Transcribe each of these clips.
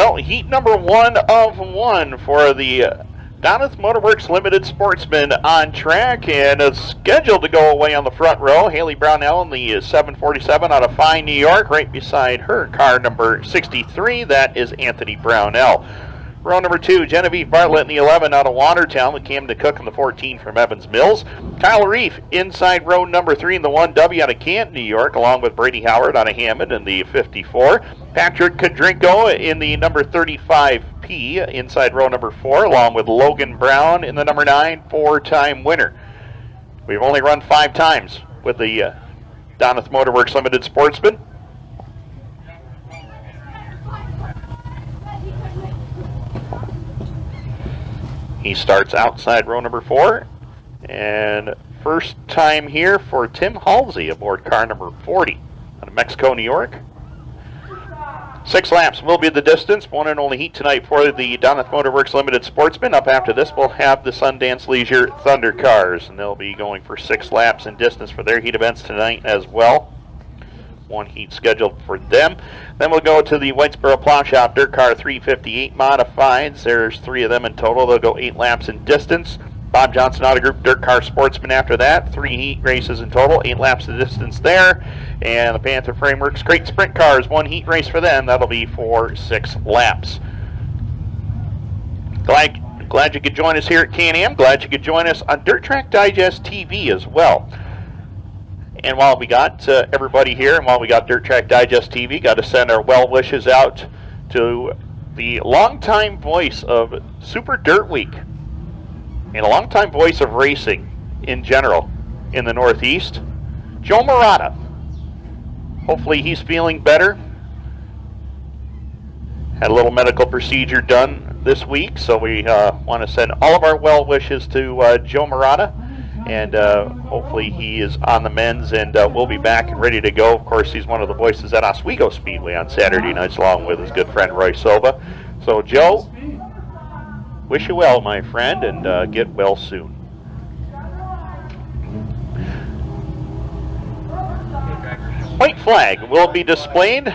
So, heat number 1 of 1 for the Donnath Motorworks Limited Sportsman on track, and is scheduled to go away on the front row. Haily Brownell in the 747 out of Fine, New York. Right beside her, car number 63, that is Anthony Brownell. Row number 2, Genavieve Bartlett in the 11 out of Watertown with Camdin Cook in the 14 from Evans Mills. Kyle Reif inside row number 3 in the 1W out of Canton, New York, along with Brady Howard out of Hammond in the 54. Patrick Kudrinko in the number 35P inside row number 4, along with Logan Brown in the number 9, 4-time winner. We've only run 5 times with the Donnath Motorworks Limited Sportsman. He starts outside row number 4, and first time here for Tim Halsey aboard car number 40 out of Mexico, New York. 6 laps will be the distance. One and only heat tonight for the Donnath Motorworks Limited Sportsman. Up after this, we'll have the Sundance Leisure ThunderCars, and they'll be going for 6 laps in distance for their heat events tonight as well. 1 heat scheduled for them. Then we'll go to the Whitesboro Plow Shop DIRTcar 358 Modifieds. There's 3 of them in total. They'll go 8 laps in distance. Bob Johnson Auto Group DIRTcar Sportsman after that. 3 heat races in total, 8 laps of distance there. And the Panther Frameworks Crate Sprint Cars, 1 heat race for them. That'll be for 6 laps. Glad you could join us here at Can-Am. Glad you could join us on Dirt Track Digest TV as well. And while we got everybody here, and while we got Dirt Track Digest TV, got to send our well wishes out to the longtime voice of Super Dirt Week and a longtime voice of racing in general in the Northeast, Joe Murata. Hopefully he's feeling better. Had a little medical procedure done this week, so we want to send all of our well wishes to Joe Murata. And hopefully he is on the mends, and we'll be back and ready to go. Of course, he's one of the voices at Oswego Speedway on Saturday nights, along with his good friend Roy Silva. So, Joe, wish you well, my friend, and get well soon. White flag will be displayed.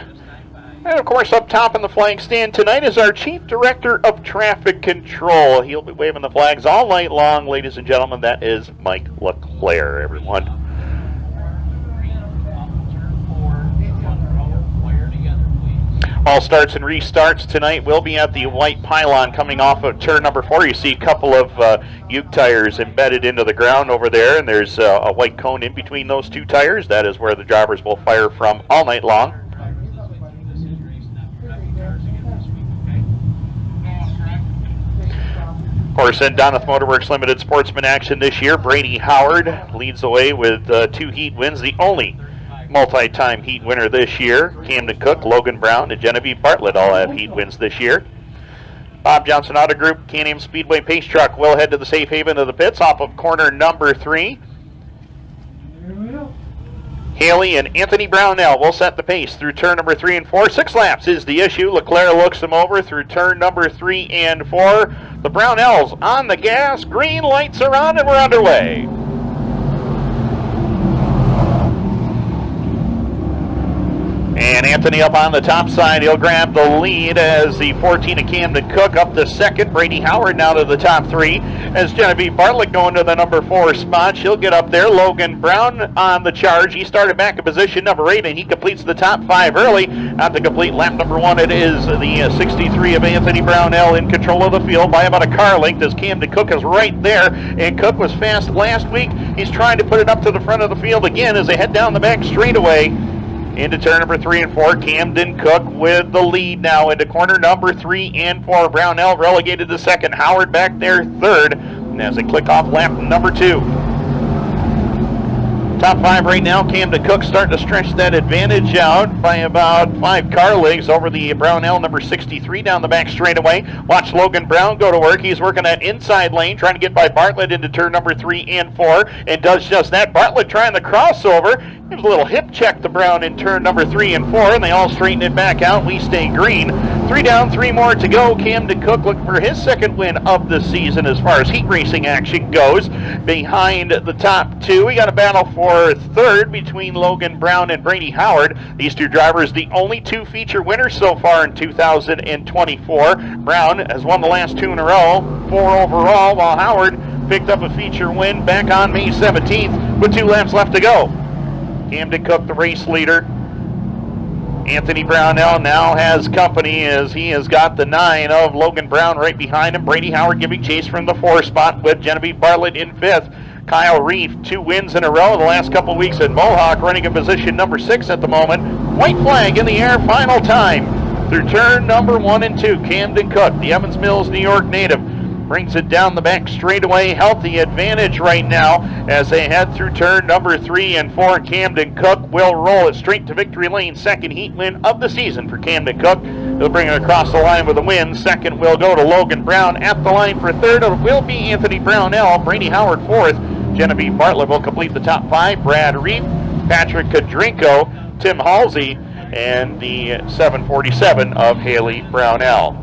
And, of course, up top in the flag stand tonight is our Chief Director of Traffic Control. He'll be waving the flags all night long, ladies and gentlemen. That is Mike LeClaire, everyone. All starts and restarts tonight will be at the white pylon coming off of turn number 4. You see a couple of Uke tires embedded into the ground over there, and there's a white cone in between those 2 tires. That is where the drivers will fire from all night long. Of course, in Donnath Motorworks Limited Sportsman action this year, Brady Howard leads the way with 2 heat wins, the only multi-time heat winner this year. Camdin Cook, Logan Brown, and Genavieve Bartlett all have heat wins this year. Bob Johnson Auto Group, Can-Am Speedway Pace Truck will head to the safe haven of the pits off of corner number 3. Haily and Anthony Brownell will set the pace through turn number 3 and 4. 6 laps is the issue. LeClaire looks them over through turn number 3 and 4. The Brownells on the gas. Green lights are on and we're underway. And Anthony up on the top side. He'll grab the lead as the 14 of Camdin Cook up the second. Brady Howard now to the top 3 as Genevieve Bartlett going to the number 4 spot. She'll get up there. Logan Brown on the charge. He started back in position number 8 and he completes the top 5 early. At the complete lap number 1, it is the 63 of Anthony Brownell in control of the field by about a car length as Camdin Cook is right there. And Cook was fast last week. He's trying to put it up to the front of the field again as they head down the back straightaway. Into turn number 3 and 4, Camdin Cook with the lead now into corner number 3 and 4. Brownell relegated to second. Howard back there third. And as they click off lap number 2. Top 5 right now, Camdin Cook starting to stretch that advantage out by about 5 car lengths over the Brownell number 63 down the back straightaway. Watch Logan Brown go to work. He's working that inside lane, trying to get by Bartlett into turn number 3 and 4, and does just that. Bartlett trying the crossover. Gives a little hip check to Brown in turn number 3 and 4, and they all straighten it back out. We stay green. 3 down, 3 more to go. Camdin Cook looking for his second win of the season as far as heat racing action goes. Behind the top 2, we got a battle for third between Logan Brown and Brady Howard. These 2 drivers, the only 2 feature winners so far in 2024. Brown has won the last 2 in a row, 4 overall, while Howard picked up a feature win back on May 17th with 2 laps left to go. Camdin Cook, the race leader. Anthony Brownell now has company as he has got the 9 of Logan Brown right behind him. Brady Howard giving chase from the 4 spot with Genevieve Bartlett in 5th. Kyle Reif, 2 wins in a row the last couple weeks at Mohawk, running in position number 6 at the moment. White flag in the air, final time through turn number 1 and 2. Camdin Cook, the Evans Mills, New York native, brings it down the back straightaway. Healthy advantage right now as they head through turn number 3 and 4. Camdin Cook will roll it straight to victory lane. Second heat win of the season for Camdin Cook. He'll bring it across the line with a win. Second will go to Logan Brown. At the line for third, it will be Anthony Brownell. Brady Howard fourth. Genevieve Bartlett will complete the top 5. Brad Reif, Patrick Kudrinko, Tim Halsey, and the 747 of Haily Brownell.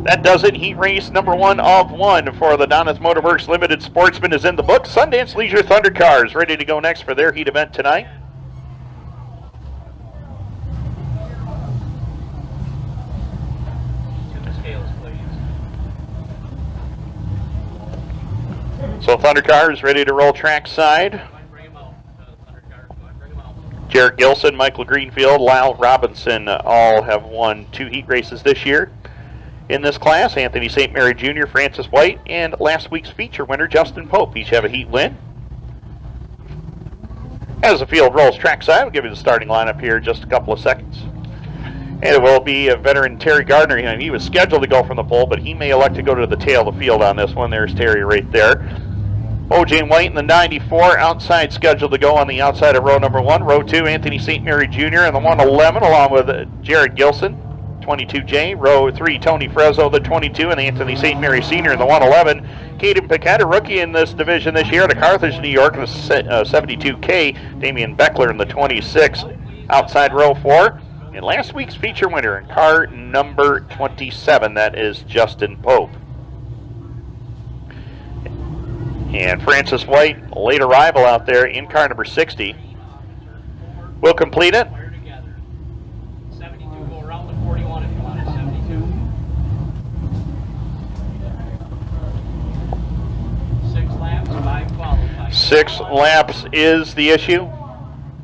That does it. Heat race number 1 of 1 for the Donna's Motorworks Limited Sportsman is in the books. Sundance Leisure ThunderCar is ready to go next for their heat event tonight. So ThunderCar is ready to roll trackside. Jared Gilson, Michael Greenfield, Lyle Robinson all have won 2 heat races this year. In this class, Anthony St. Mary Jr., Francis White, and last week's feature winner, Justin Pope, each have a heat win. As the field rolls trackside, we'll give you the starting lineup here in just a couple of seconds. And it will be a veteran Terry Gardner. He was scheduled to go from the pole, but he may elect to go to the tail of the field on this one. There's Terry right there. O.J. White in the 94, outside scheduled to go on the outside of row number 1. Row 2, Anthony St. Mary Jr. in the 111, along with Jared Gilson. 22J, row 3, Tony Frezzo, the 22, and Anthony St. Mary Sr. in the 111. Kayden Paquette, a rookie in this division this year, to Carthage, New York, the 72K. Damien Bechler in the 26, outside row 4. And last week's feature winner in car number 27, that is Justin Pope. And Francis White, late arrival out there in car number 60, will complete it. Six laps is the issue.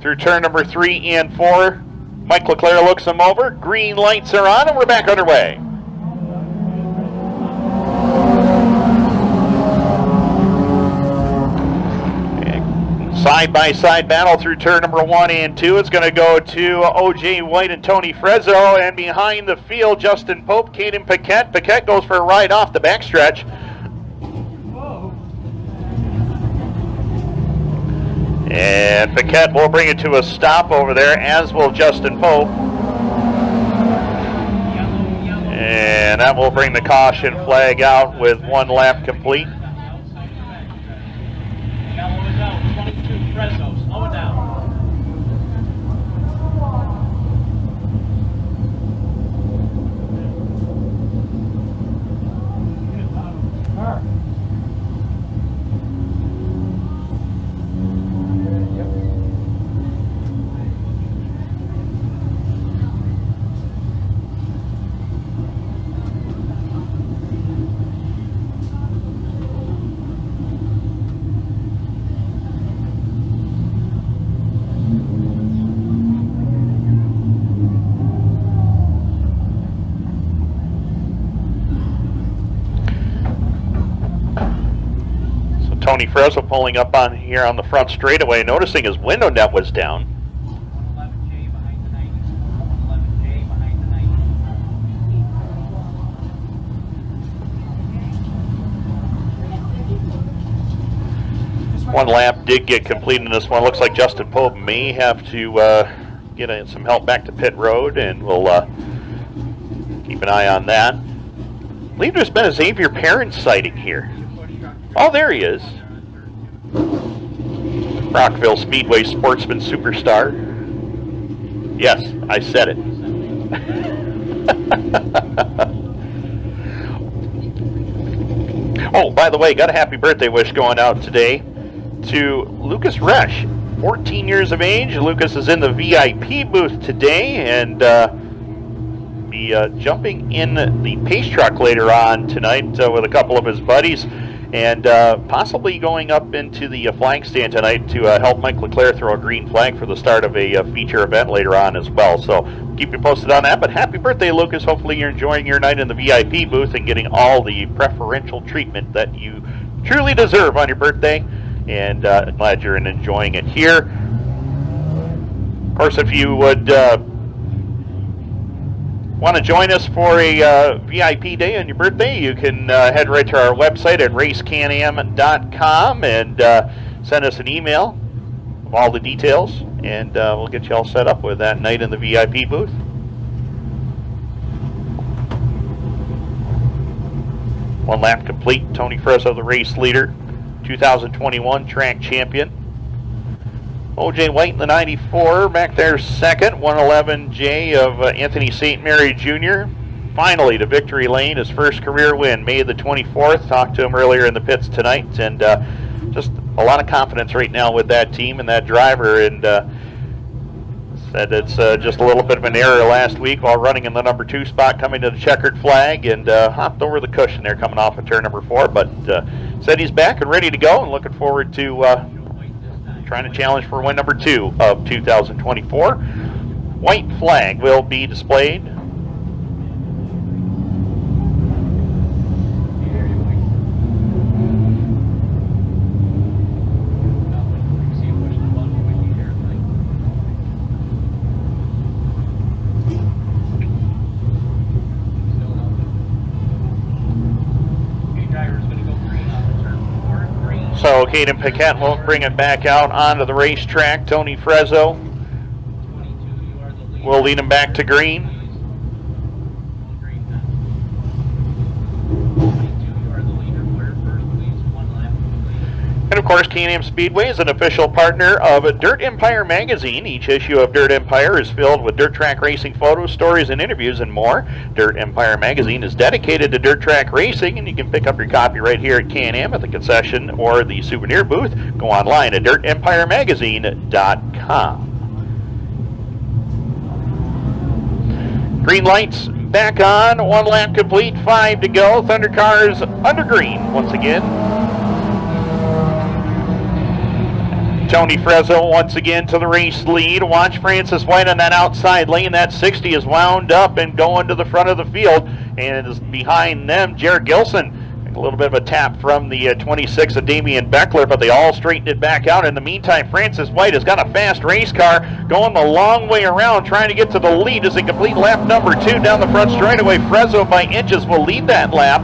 Through turn number 3 and 4. Mike Leclerc looks them over. Green lights are on, and we're back underway. Side-by-side battle through turn number 1 and 2. It's going to go to O.J. White and Tony Frezzo, and behind the field, Justin Pope, Kayden Paquette. Paquette goes for a ride off the backstretch. And Paquette will bring it to a stop over there, as will Justin Pope. And that will bring the caution flag out with 1 lap complete. Yellow is out, 22, Frezzo, slow it down. Tony Frezzo pulling up on here on the front straightaway, noticing his window net was down. 11J behind the 90. 11J behind the 90. One lap did get completed in this one. Looks like Justin Pope may have to get some help back to pit road, and we'll keep an eye on that. I believe there's been a Xavier Perrin sighting here. Oh, there he is. Rockville Speedway sportsman superstar. Yes, I said it. Oh, by the way, got a happy birthday wish going out today to Lucas Resch, 14 years of age. Lucas is in the VIP booth today and be jumping in the pace truck later on tonight with a couple of his buddies, and possibly going up into the flag stand tonight to help Mike Leclerc throw a green flag for the start of a feature event later on as well. So keep you posted on that. But happy birthday, Lucas. Hopefully you're enjoying your night in the VIP booth and getting all the preferential treatment that you truly deserve on your birthday. And glad you're enjoying it here. Of course, if you would want to join us for a VIP day on your birthday, you can head right to our website at racecanam.com and send us an email of all the details, and we'll get you all set up with that night in the VIP booth. One lap complete. Tony Frezzo, the race leader, 2021 track champion. O.J. White in the 94, back there second. 111J of Anthony St. Mary Jr. Finally to victory lane, his first career win, May the 24th. Talked to him earlier in the pits tonight, and just a lot of confidence right now with that team and that driver. And said it's just a little bit of an error last week while running in the number 2 spot, coming to the checkered flag, and hopped over the cushion there coming off of turn number 4. But said he's back and ready to go, and looking forward to trying to challenge for win number 2 of 2024. White flag will be displayed. So Kayden Paquette won't bring it back out onto the racetrack. Tony Frezzo will lead him back to green. And of course, Am Speedway is an official partner of Dirt Empire magazine. Each issue of Dirt Empire is filled with dirt track racing photos, stories, and interviews, and more. Dirt Empire magazine is dedicated to dirt track racing, and you can pick up your copy right here at Can-Am at the concession or the souvenir booth. Go online at DIRTempiremagazine.com. Green lights back on, 1 lap complete, 5 to go. ThunderCar's under green once again. Tony Frezzo once again to the race lead. Watch Francis White on that outside lane. That 60 is wound up and going to the front of the field. And is behind them, Jared Gilson. A little bit of a tap from the 26 of Damien Bechler, but they all straightened it back out. In the meantime, Francis White has got a fast race car going the long way around, trying to get to the lead as they complete lap number 2 down the front straightaway. Frezzo by inches will lead that lap.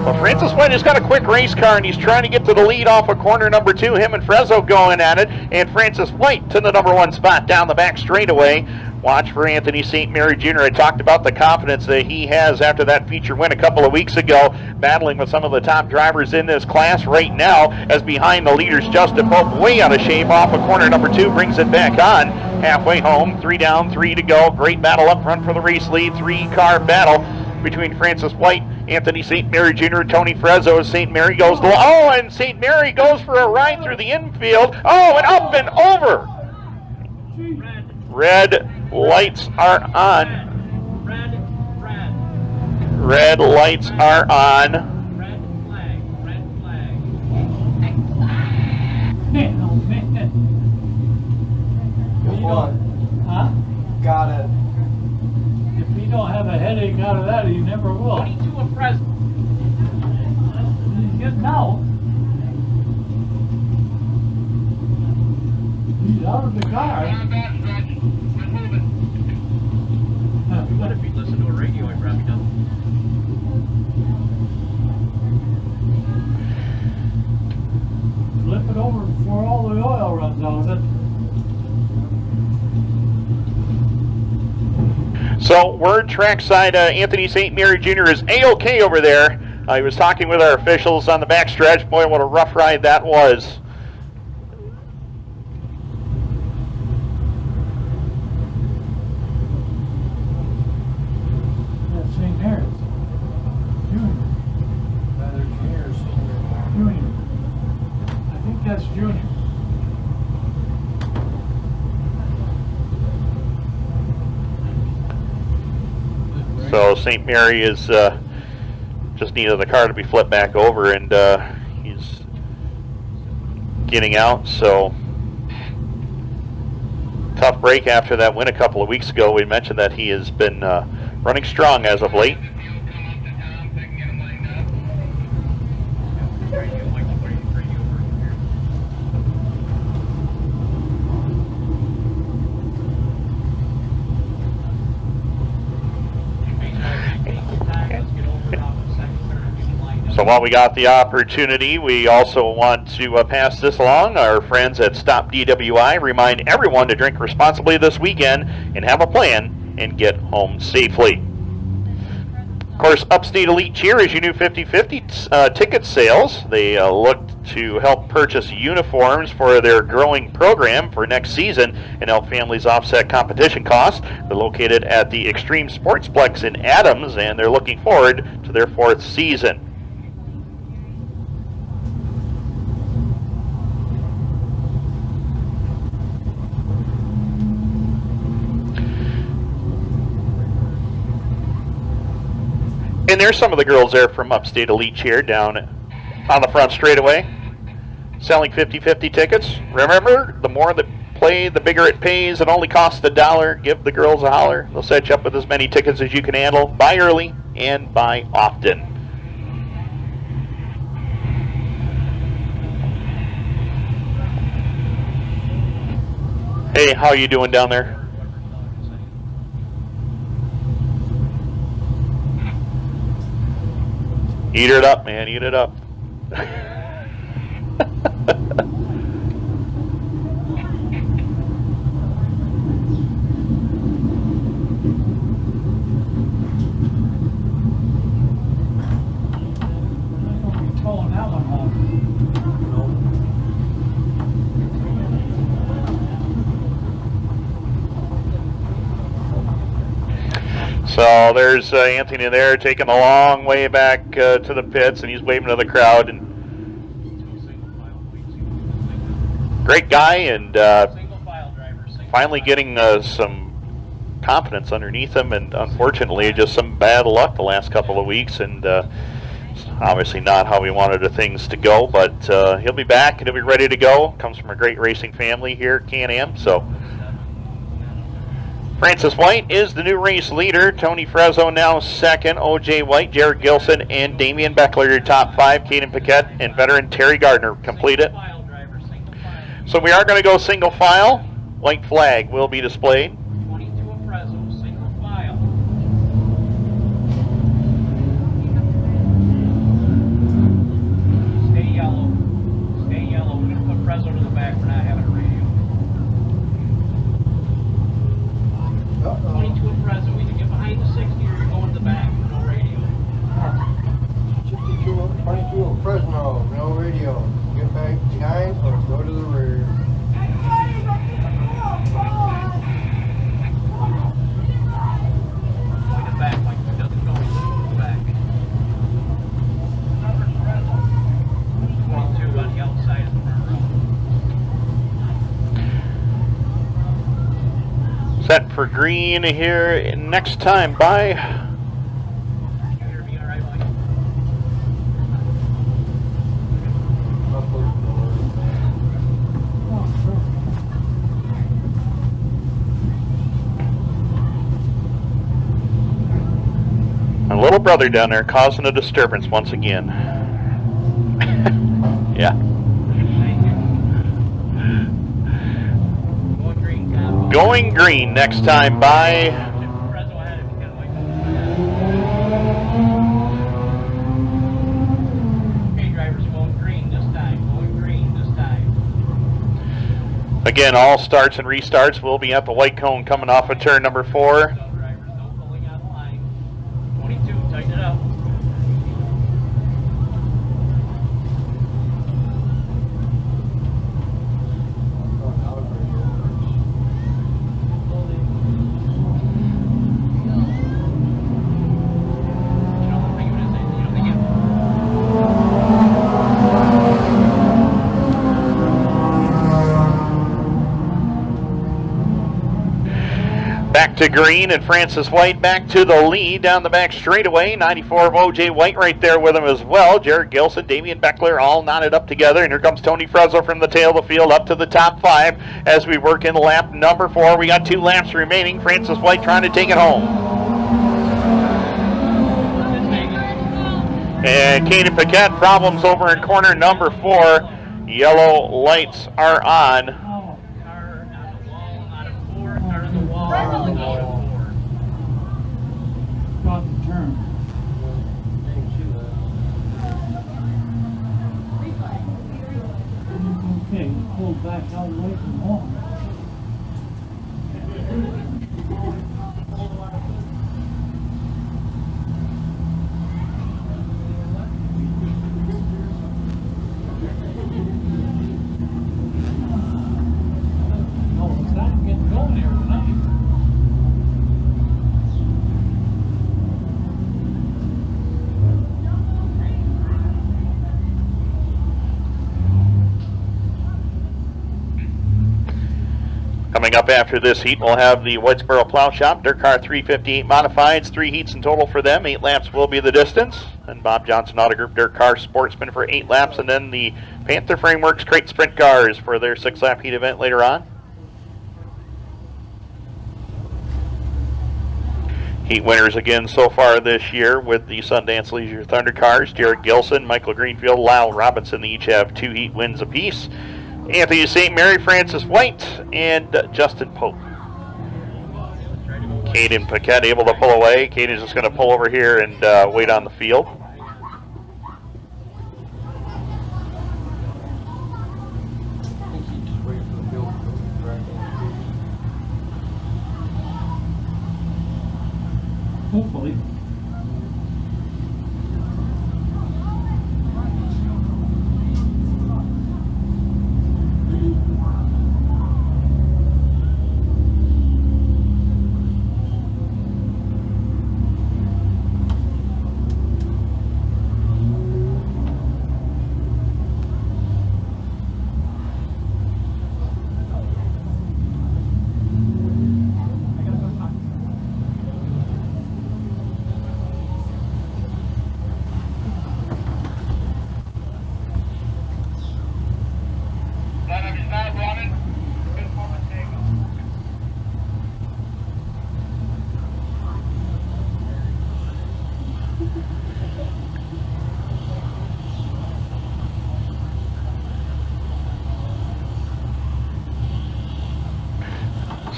Well, Francis White has got a quick race car, and he's trying to get to the lead off of corner number 2. Him and Frezzo going at it, and Francis White to the number 1 spot down the back straightaway. Watch for Anthony St. Mary Jr. I talked about the confidence that he has after that feature win a couple of weeks ago, battling with some of the top drivers in this class right now, as behind the leaders, Justin Pope way out of shape off of corner number 2, brings it back on. Halfway home, 3 down, 3 to go. Great battle up front for the race lead, 3-car battle between Francis White, Anthony St. Mary Jr., and Tony Frezzo. St. Mary goes to, and St. Mary goes for a ride through the infield. And up and over. Red lights are on. Red lights are on. Red flag. Huh? Got it. If he don't have a headache out of that, he never will. 22 of Fresno. He's getting out. He's out of the car. What if he listened to a radio? He probably doesn't. Flip it over before all the oil runs out of it. So, word trackside, Anthony St. Mary Jr. is A-OK over there. He was talking with our officials on the backstretch. Boy, what a rough ride that was. So St. Mary is just needed the car to be flipped back over, and he's getting out. So tough break after that win a couple of weeks ago. We mentioned that he has been running strong as of late. So while we got the opportunity, we also want to pass this along. Our friends at Stop DWI remind everyone to drink responsibly this weekend and have a plan and get home safely. Of course, Upstate Elite Cheer is your new 50/50 ticket sales. They look to help purchase uniforms for their growing program for next season and help families offset competition costs. They're located at the Extreme Sportsplex in Adams, and they're looking forward to their 4th season. And there's some of the girls there from Upstate Elite Cheer down on the front straightaway, selling 50/50 tickets. Remember, the more that play, the bigger it pays. It only costs $1. Give the girls a holler. They'll set you up with as many tickets as you can handle. Buy early and buy often. Hey, how you doing down there? Eat it up, man. Eat it up. So there's Anthony there taking a long way back to the pits, and he's waving to the crowd. And great guy, and finally getting some confidence underneath him. And unfortunately, just some bad luck the last couple of weeks, and obviously not how we wanted things to go. But he'll be back and he'll be ready to go. Comes from a great racing family here at Can-Am. So Francis White is the new race leader. Tony Frezzo now second. O.J. White, Jared Gilson, and Damien Bechler your top 5. Kayden Paquette and veteran Terry Gardner complete it. So we are going to go single file. White flag will be displayed. 22 of Frezzo, single file. Stay yellow. Stay yellow. We're going to put Frezzo to the back for not having a radio. 22 of Frezzo, either get behind the 60 or you go in the back, no radio. 22 of Fresno, no radio. Get back behind or go to the rear. Going the back like it doesn't go in the back. 22 on the outside of the front row. Set for green here next time by. You hear me all right, Mike? My little brother down there causing a disturbance once again. Yeah. Thank you. Going green, Tom. Going green next time by. Frezzo ahead if you can, Mike. Okay, drivers, going green this time. Going green this time. Again, all starts and restarts will be at the white cone coming off of turn number 4. Go, drivers, no pulling out of line. 22, tighten it up. Back to green, and Francis White back to the lead down the back straightaway. 94 of O.J. White right there with him as well. Jared Gilson, Damien Bechler all knotted up together. And here comes Tony Frezzo from the tail of the field up to the top 5 as we work in lap number 4. We got 2 laps remaining. Francis White trying to take it home. And Kayden Paquette, problems over in corner number 4. Yellow lights are on. Okay, pull back all the way from home. No, it's not getting going there tonight. Coming up after this heat, we'll have the Whitesboro Plow Shop, DIRTcar 358 Modifieds, 3 heats in total for them. 8 laps will be the distance. And Bob Johnson Auto Group DIRTcar Sportsman for 8 laps, and then the Panther Frameworks Crate Sprint Cars for their 6-lap heat event later on. Heat winners again so far this year with the Sundance Leisure ThunderCars. Jared Gilson, Michael Greenfield, Lyle Robinson, they each have 2 heat wins apiece. Anthony St. Mary, Francis White, and Justin Pope. Kayden Paquette able to pull away. Kayden's just going to pull over here and wait on the field. Hopefully.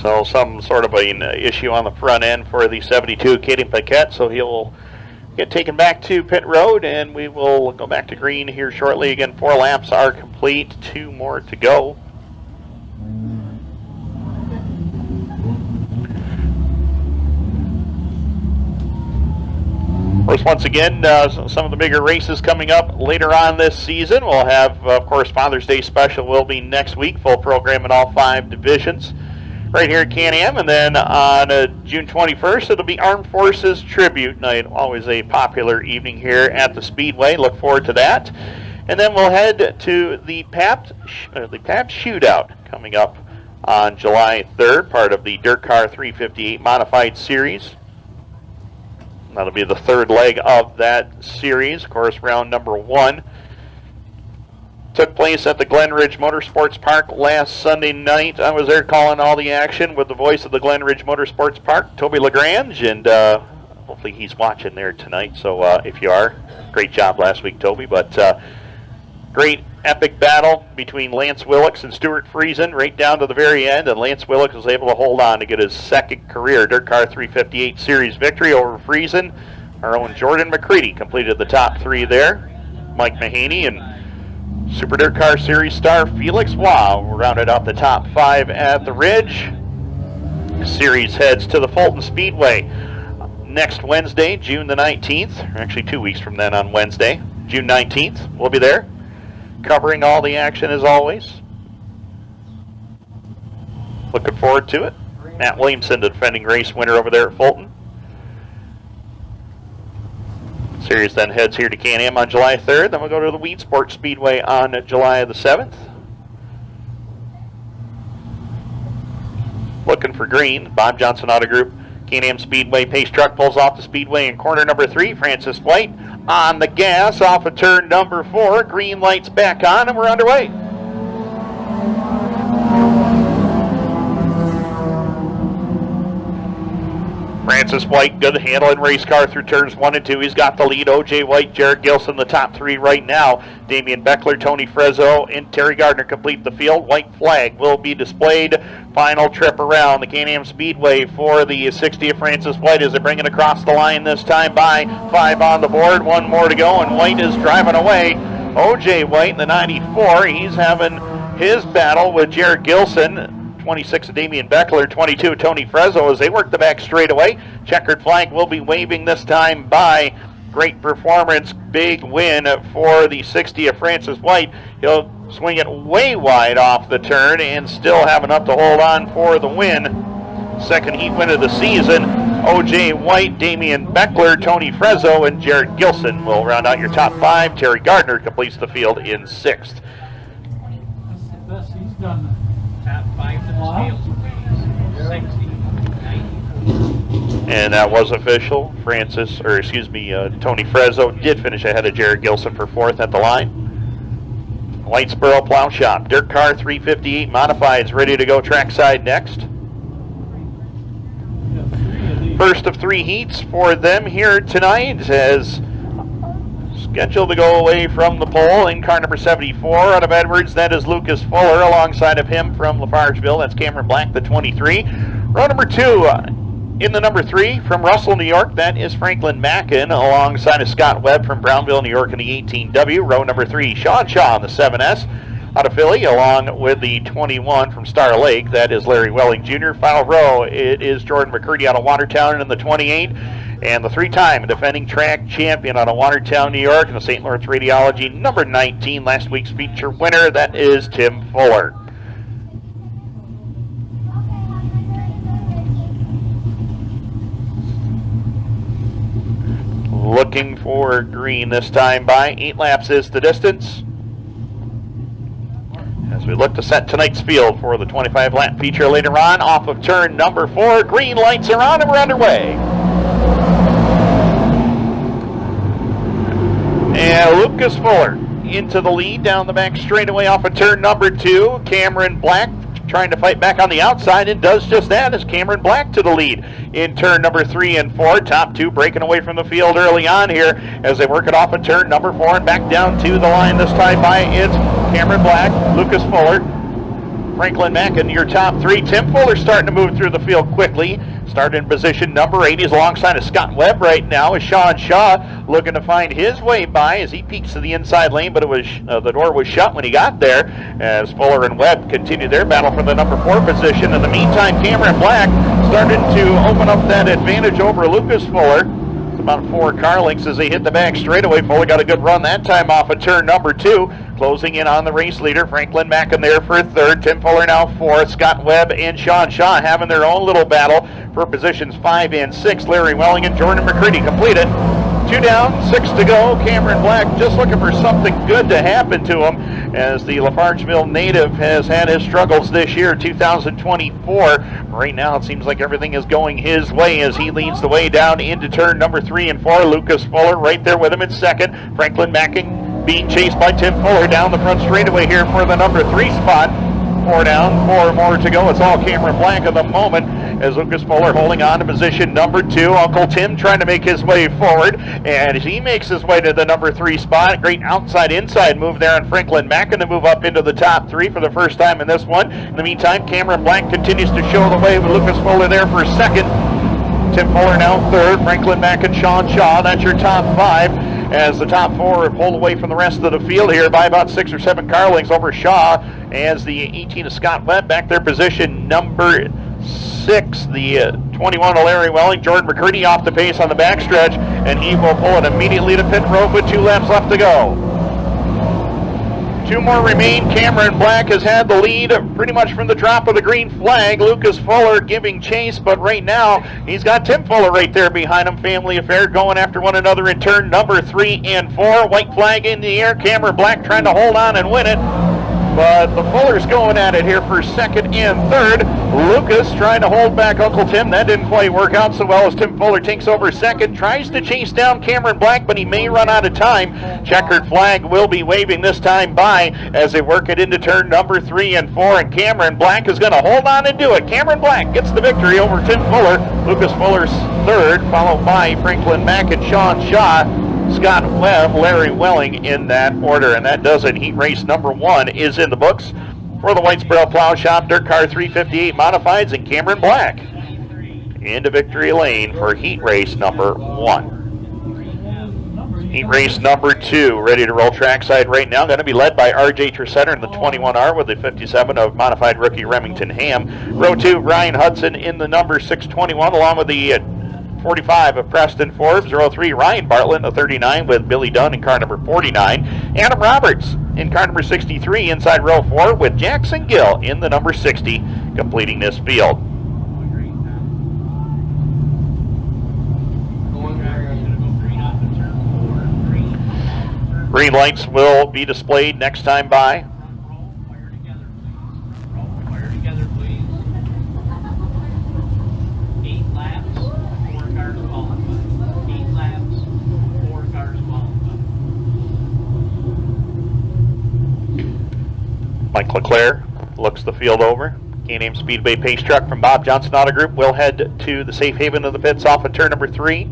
So some sort of an issue on the front end for the 72 Kayden Paquette, so he'll get taken back to pit road, and we will go back to green here shortly. Again, 4 laps are complete, 2 more to go. Of course, once again, some of the bigger races coming up later on this season. We'll have, of course, Father's Day special will be next week, full program in all 5 divisions. Right here at Can-Am, and then on June 21st, it'll be Armed Forces Tribute Night. Always a popular evening here at the Speedway. Look forward to that. And then we'll head to the PAP Shootout coming up on July 3rd, part of the DIRTcar 358 Modified Series. That'll be the 3rd leg of that series. Of course, round number 1 took place at the Glen Ridge Motorsports Park last Sunday night. I was there calling all the action with the voice of the Glen Ridge Motorsports Park, Toby LaGrange, and hopefully he's watching there tonight. So if you are, great job last week, Toby. But great epic battle between Lance Willocks and Stuart Friesen right down to the very end, and Lance Willocks was able to hold on to get his 2nd career DIRTcar 358 Series victory over Friesen. Our own Jordan McCready completed the top 3 there. Mike Mahaney and Super DIRTcar Series star Felix Wow rounded out the top 5 at the Ridge. The series heads to the Fulton Speedway next Wednesday, June the 19th. Or actually 2 weeks from then on Wednesday, June 19th. We'll be there covering all the action as always. Looking forward to it. Matt Williamson, the defending race winner over there at Fulton. Series then heads here to Can-Am on July 3rd. Then we'll go to the Weed Sport Speedway on July the 7th. looking for green. Bob Johnson Auto Group, Am Speedway Pace Truck pulls off the speedway in corner number 3. Francis White on the gas off of turn number 4. Green lights back on, and we're underway. Francis White, good handling race car through turns 1 and 2. He's got the lead. O.J. White, Jared Gilson, the top 3 right now. Damien Bechler, Tony Frezzo, and Terry Gardner complete the field. White flag will be displayed. Final trip around the Can-Am Speedway for the 60 of Francis White as they bring it across the line this time by 5 on the board. 1 more to go, and White is driving away. O.J. White in the 94. He's having his battle with Jared Gilson. 26 of Damien Bechler, 22 of Tony Frezzo as they work the back straightaway. Checkered flag will be waving this time by. Great performance, big win for the 60 of Francis White. He'll swing it way wide off the turn and still have enough to hold on for the win. Second heat win of the season. O.J. White, Damien Bechler, Tony Frezzo, and Jared Gilson will round out your top 5. Terry Gardner completes the field in 6th. That's the best he's done. Top 5 to the scales, please. 60, 94. And that was official. Tony Frezzo did finish ahead of Jared Gilson for 4th at the line. Whitesboro Plow Shop, DIRTcar 358 Modifieds ready to go trackside next. First of 3 heats for them here tonight as scheduled to go away from the pole in car number 74 out of Edwards. That is Lucas Fuller. Alongside of him from Lafargeville, that's Cameron Black, the 23. Row number 2 in the number 3 from Russell, New York. That is Franklin Mackin alongside of Scott Webb from Brownville, New York in the 18W. Row number 3, Shaun Shaw in the 7S. Out of Philly, along with the 21 from Star Lake. That is Larry Welling Jr. Final row, it is Jordan McCurdy out of Watertown in the 28. And the 3-time defending track champion out of Watertown, New York, in the St. Lawrence Radiology, number 19, last week's feature winner, that is Tim Fuller. Looking for green this time by 8 laps is the distance. As we look to set tonight's field for the 25-lap feature later on, off of turn number 4, green lights are on and we're underway. And Lucas Fuller into the lead down the back straightaway off of turn number 2. Cameron Black trying to fight back on the outside and does just that as Cameron Black to the lead in turn number 3 and 4. Top 2 breaking away from the field early on here as they work it off of turn number 4 and back down to the line this time by it's Cameron Black, Lucas Fuller, Franklin Mackin, your top 3. Tim Fuller starting to move through the field quickly. Started in position number 8. He's alongside of Scott Webb right now as Shaun Shaw looking to find his way by as he peeks to the inside lane, but it was the door was shut when he got there as Fuller and Webb continue their battle for the number 4 position. In the meantime, Cameron Black started to open up that advantage over Lucas Fuller. It's about 4 car lengths as they hit the back straightaway. Fuller got a good run that time off of turn number 2. Closing in on the race leader, Franklin Mackin there for 3rd. Tim Fuller now 4th. Scott Webb and Shaun Shaw having their own little battle for positions 5 and 6. Larry Welling and Jordan McCurdy completed. 2 down, 6 to go. Cameron Black just looking for something good to happen to him as the Lafargeville native has had his struggles this year, 2024. Right now it seems like everything is going his way as he leads the way down into turn number 3 and 4. Lucas Fuller right there with him in 2nd. Franklin Mackin being chased by Tim Fuller down the front straightaway here for the number 3 spot. 4 down, 4 more to go. It's all Cameron Black at the moment as Lucas Fuller holding on to position number 2. Uncle Tim trying to make his way forward, and he makes his way to the number 3 spot. Great outside-inside move there on Franklin Mackin to move up into the top 3 for the first time in this one. In the meantime, Cameron Black continues to show the way with Lucas Fuller there for 2nd. Tim Fuller now 3rd. Franklin Mackin, Shaun Shaw. That's your top 5. As the top 4 are pulled away from the rest of the field here by about 6 or 7 car lengths over Shaw as the 18 of Scott Webb back their position number 6. The 21 of Larry Welling, Jordan McCurdy off the pace on the backstretch, and he will pull it immediately to pit road with 2 laps left to go. 2 more remain. Cameron Black has had the lead pretty much from the drop of the green flag. Lucas Fuller giving chase, but right now he's got Tim Fuller right there behind him. Family affair going after one another in turn number 3 and 4. White flag in the air. Cameron Black trying to hold on and win it. But the Fullers going at it here for second and third. Lucas trying to hold back Uncle Tim. That didn't quite work out so well as Tim Fuller takes over second. Tries to chase down Cameron Black, but he may run out of time. Checkered flag will be waving this time by as they work it into turn number 3 and 4. And Cameron Black is going to hold on and do it. Cameron Black gets the victory over Tim Fuller. Lucas Fuller's third, followed by Franklin Mackin, Shaun Shaw, Scott Webb, Larry Welling in that order. And that does it. Heat race number 1 is in the books for the Whitesboro Plow Shop Dirt Car 358 Modifieds, and Cameron Black into victory lane for heat race number 1. Heat race number 2 ready to roll trackside right now. Going to be led by R.J. Tresetter in the 21R with the 57 of modified rookie Remington Ham. Row 2, Ryan Hudson in the number 621 along with the 45 of Preston Forbes. Row 3, Ryan Bartlett in the 39 with Billy Dunn in car number 49. Adam Roberts in car number 63 inside row 4 with Jackson Gill in the number 60 completing this field. Green lights will be displayed next time by. Fire together, please. 8 laps, 4 cars qualified. 8 laps, 4 cars qualified. Mike LeClaire looks the field over. Am Speedway pace truck from Bob Johnson Auto Group will head to the safe haven of the pits off of turn number 3.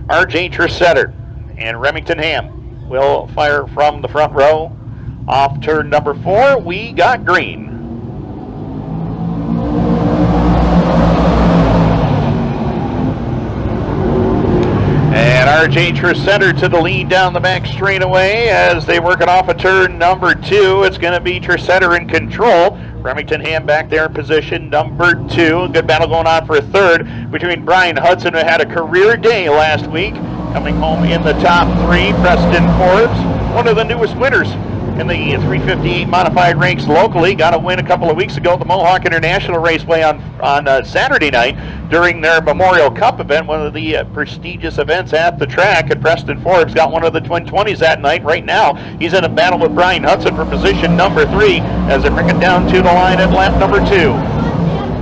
R.J. Tresetter and Remington Ham will fire from the front row. Off turn number 4, we got green. And R.J. Tresetter to the lead down the back straightaway as they work it off of turn number 2. It's going to be Tresetter in control. Remington Ham back there in position number 2. Good battle going on for a third between Brian Hudson, who had a career day last week, coming home in the top 3. Preston Forbes, one of the newest winners in the 358 modified ranks locally, got a win a couple of weeks ago at the Mohawk International Raceway on Saturday night during their Memorial Cup event, one of the prestigious events at the track. And Preston Forbes got one of the twin 20s that night. Right now, he's in a battle with Brian Hudson for position number 3 as they bring it down to the line at lap number 2.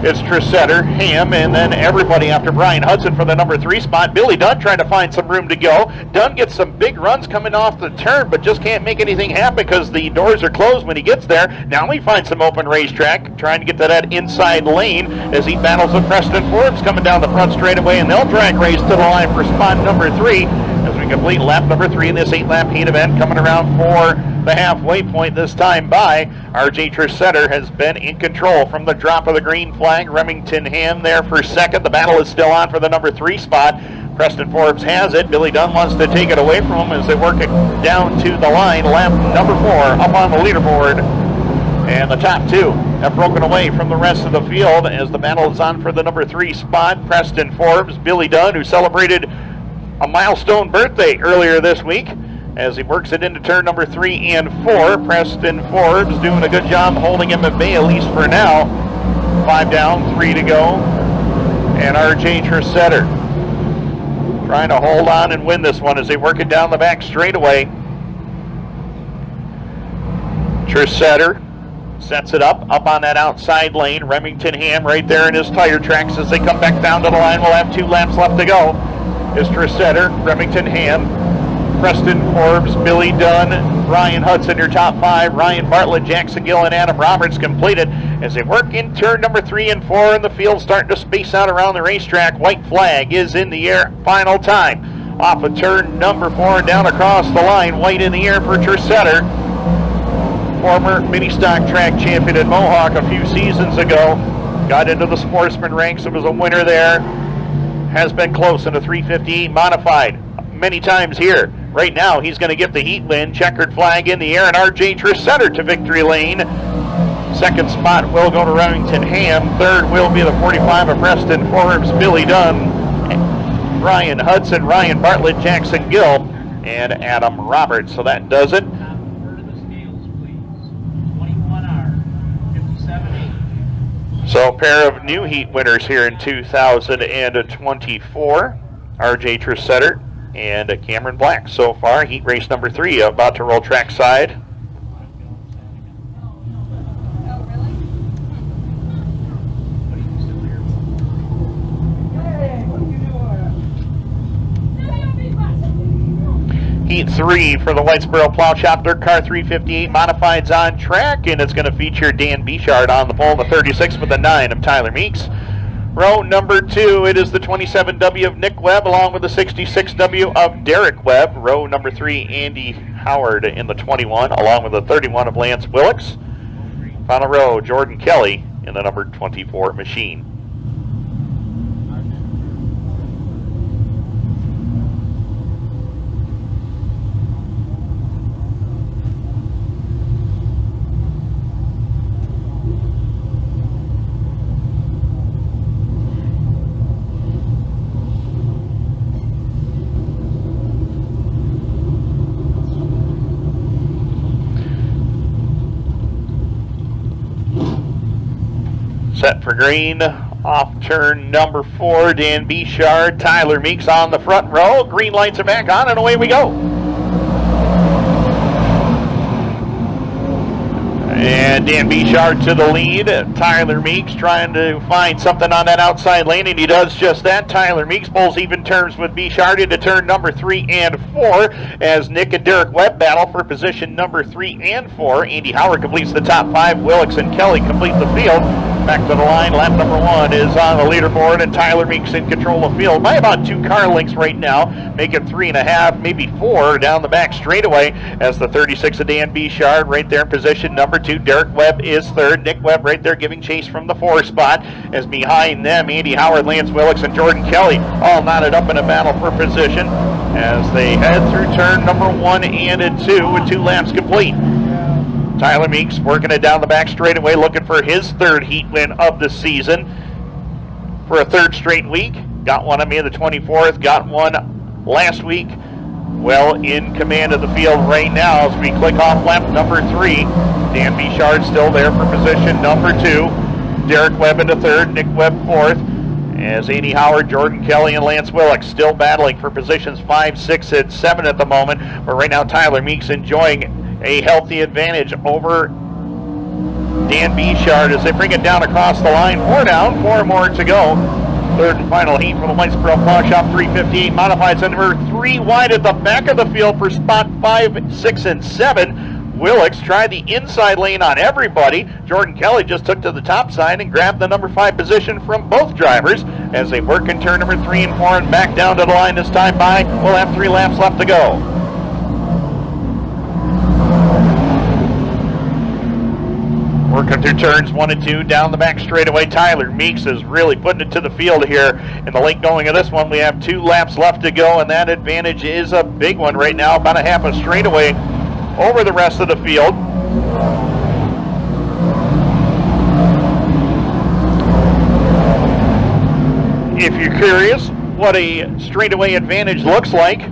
It's Tresetter, Ham, and then everybody after Brian Hudson for the number 3 spot. Billy Dunn trying to find some room to go. Dunn gets some big runs coming off the turn, but just can't make anything happen because the doors are closed when he gets there. Now he finds some open racetrack, trying to get to that inside lane as he battles with Preston Forbes coming down the front straightaway, and they'll drag race to the line for spot number 3 as we complete lap number 3 in this 8-lap heat event, coming around for the halfway point this time by. R.J. Tresetter has been in control from the drop of the green flag. Remington Ham there for second. The battle is still on for the number 3 spot. Preston Forbes has it. Billy Dunn wants to take it away from him as they work it down to the line. Lap number 4 up on the leaderboard. And the top 2 have broken away from the rest of the field as the battle is on for the number 3 spot. Preston Forbes, Billy Dunn, who celebrated a milestone birthday earlier this week, as he works it into turn number 3 and 4. Preston Forbes doing a good job holding him at bay, at least for now. 5 down, 3 to go. And R.J. Tresetter trying to hold on and win this one as they work it down the back straightaway. Tresetter sets it up on that outside lane. Remington Ham right there in his tire tracks as they come back down to the line. We'll have 2 laps left to go. Is Tresetter, Remington Ham, Preston Forbes, Billy Dunn, Ryan Hudson, your top 5. Ryan Bartlett, Jackson Gill, and Adam Roberts completed as they work in turn number 3 and 4, and the field starting to space out around the racetrack. White flag is in the air. Final time. Off of turn number 4 and down across the line. White in the air for Tresetter. Former mini stock track champion at Mohawk a few seasons ago. Got into the sportsman ranks. It was a winner there. Has been close in a 358 modified many times here. Right now, he's going to get the heat win. Checkered flag in the air, and R.J. Tresetter to victory lane. Second spot will go to Remington Ham. Third will be the 45 of Preston Forbes, Billy Dunn, Ryan Hudson, Ryan Bartlett, Jackson Gill, and Adam Roberts. So that does it. So a pair of new heat winners here in 2024. R.J. Tresetter and Cameron Black so far. Heat race number 3 about to roll trackside. Heat 3 for the Whitesboro Plow Shop Dirt Car 358 Modifieds on track, and it's going to feature Dan Bechler on the pole, the 36 with the 9 of Tyler Meeks. Row number 2, it is the 27W of Nick Webb along with the 66W of Derek Webb. Row number 3, Andy Howard in the 21 along with the 31 of Lance Willix. Final row, Jordan Kelly in the number 24 machine. Set for green, off turn number 4, Dan Bechler, Tyler Meeks on the front row. Green lights are back on and away we go. And Dan Bechler to the lead. Tyler Meeks trying to find something on that outside lane, and he does just that. Tyler Meeks pulls even terms with Bechler into turn number 3 and 4 as Nick and Derek Webb battle for position number 3 and 4. Andy Howard completes the top 5. Willix and Kelly complete the field. Back to the line, lap number 1 is on the leaderboard, and Tyler Meeks in control of the field by about 2 car lengths right now, making 3.5, maybe 4 down the back straightaway as the 36 of Dan Bechler right there in position number 2. Derek Webb is 3rd. Nick Webb right there giving chase from the 4 spot, as behind them Andy Howard, Lance Willix, and Jordan Kelly all knotted up in a battle for position as they head through turn number 1 and 2 with 2 laps complete. Tyler Meeks working it down the back straightaway, looking for his 3rd heat win of the season for a 3rd straight week. Got one on May the 24th, got one last week. Well in command of the field right now as we click off lap number 3. Dan Bechler still there for position number 2. Derek Webb into 3rd, Nick Webb 4th. As Andy Howard, Jordan Kelly, and Lance Willix still battling for positions 5, 6, and 7 at the moment. But right now Tyler Meeks enjoying a healthy advantage over Dan Bechler as they bring it down across the line. 4 down, 4 more to go. 3rd and final heat for the Whitesboro Plow Shop 358 Modifieds. Number 3 wide at the back of the field for spot 5, 6, and 7. Willix tried the inside lane on everybody. Jordan Kelly just took to the top side and grabbed the number 5 position from both drivers as they work in turn number 3 and 4 and back down to the line this time by. We'll have 3 laps left to go. Working through turns 1 and 2 down the back straightaway. Tyler Meeks is really putting it to the field here in the late going of this one. We have 2 laps left to go, and that advantage is a big one right now, about a half a straightaway over the rest of the field. If you're curious what a straightaway advantage looks like,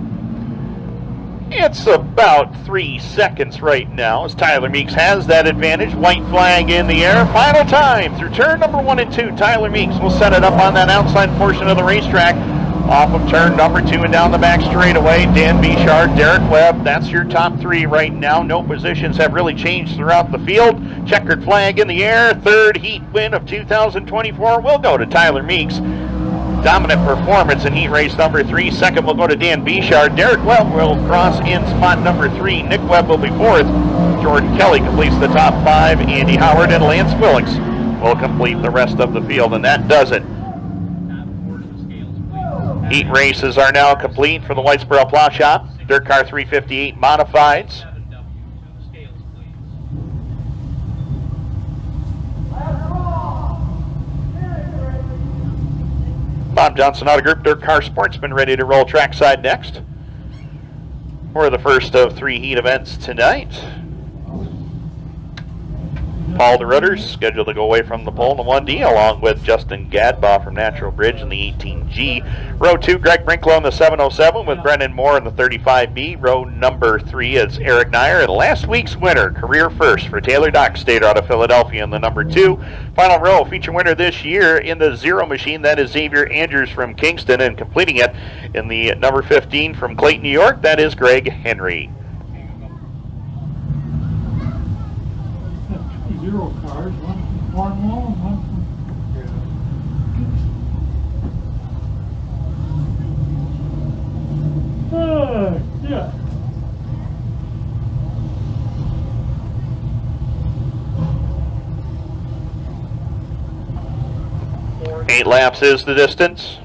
it's about 3 seconds right now as Tyler Meeks has that advantage. White flag in the air. Final time through turn number 1 and 2. Tyler Meeks will set it up on that outside portion of the racetrack. Off of turn number 2 and down the back straightaway. Dan Bechler, Derek Webb. That's your top 3 right now. No positions have really changed throughout the field. Checkered flag in the air. 3rd heat win of 2024 will go to Tyler Meeks. Dominant performance in heat race number 3. 2nd will go to Dan Bechler. Derek Webb will cross in spot number 3. Nick Webb will be 4th. Jordan Kelly completes the top 5. Andy Howard and Lance Willix will complete the rest of the field, and that does it. Heat races are now complete for the Whitesboro Plow Shop Dirt Car 358 Modifieds. Bob Johnson Auto Group Dirt Car Sportsman ready to roll trackside next for the first of 3 heat events tonight. Paul DeRutters scheduled to go away from the pole in the 1D along with Justin Gadbaugh from Natural Bridge in the 18G. Row 2, Greg Brinklow in the 707 with Brendan Moore in the 35B. Row number 3 is Eric Nyer, and last week's winner, career first for Taylor Dockstader out of Philadelphia in the number 2. Final row, feature winner this year in the 0 machine, that is Xavier Andrews from Kingston, and completing it in the number 15 from Clayton, New York, that is Greg Henry. 0 cars, 1 from Cornwall and 1 from... yeah. 8 laps is the distance.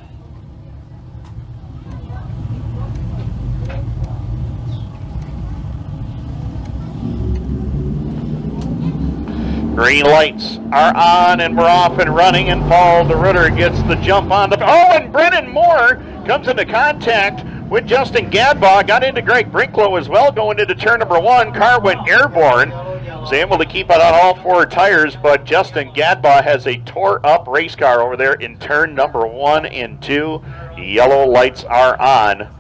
Green lights are on and we're off and running, and Paul DeRutter gets the jump on the... Oh, and Brennan Moore comes into contact with Justin Gadbaugh, got into Greg Brinklow as well going into turn number 1. Car went airborne. Was able to keep it on all 4 tires, but Justin Gadbaugh has a tore-up race car over there in turn number 1 and 2. Yellow lights are on.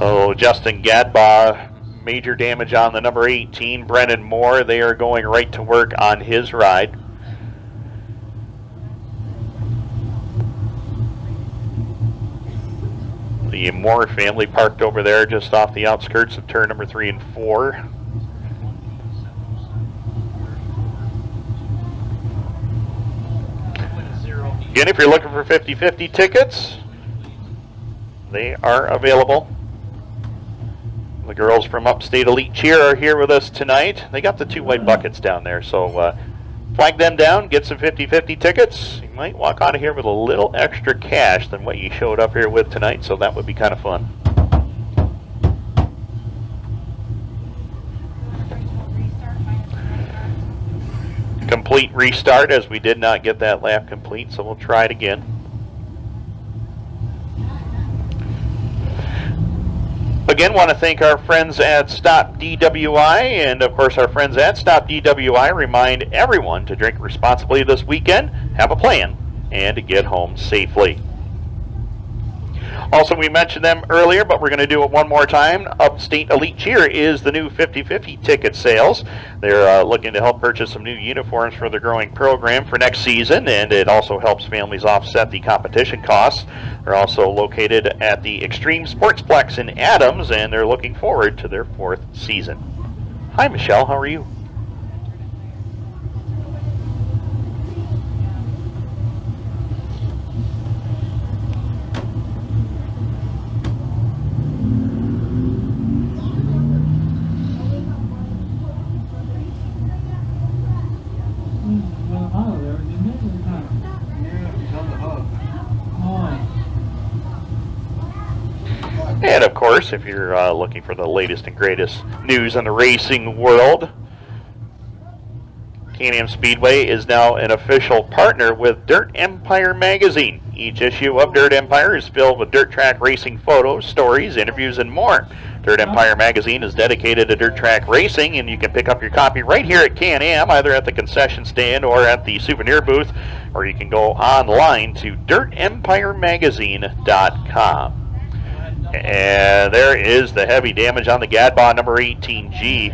Oh, Justin Gadbaugh, major damage on the number 18, Brennan Moore. They are going right to work on his ride. The Moore family parked over there just off the outskirts of turn number 3 and 4. Again, if you're looking for 50-50 tickets, they are available. The girls from Upstate Elite Cheer are here with us tonight. They got the 2 white buckets down there, so flag them down, get some 50-50 tickets. You might walk out of here with a little extra cash than what you showed up here with tonight, so that would be kind of fun. Complete restart, as we did not get that lap complete, so we'll try it again. Again, want to thank our friends at Stop DWI, and of course our friends at Stop DWI remind everyone to drink responsibly this weekend, have a plan, and to get home safely. Also, we mentioned them earlier, but we're going to do it one more time. Upstate Elite Cheer is the new 50-50 ticket sales. They're looking to help purchase some new uniforms for their growing program for next season, and it also helps families offset the competition costs. They're also located at the Extreme Sportsplex in Adams, and they're looking forward to their 4th season. Hi, Michelle. How are you? And of course, if you're looking for the latest and greatest news in the racing world, Am Speedway is now an official partner with Dirt Empire magazine. Each issue of Dirt Empire is filled with dirt track racing photos, stories, interviews, and more. Dirt Empire magazine is dedicated to dirt track racing, and you can pick up your copy right here at Can-Am, either at the concession stand or at the souvenir booth, or you can go online to DIRTempiremagazine.com. And there is the heavy damage on the Gadbaugh number 18G.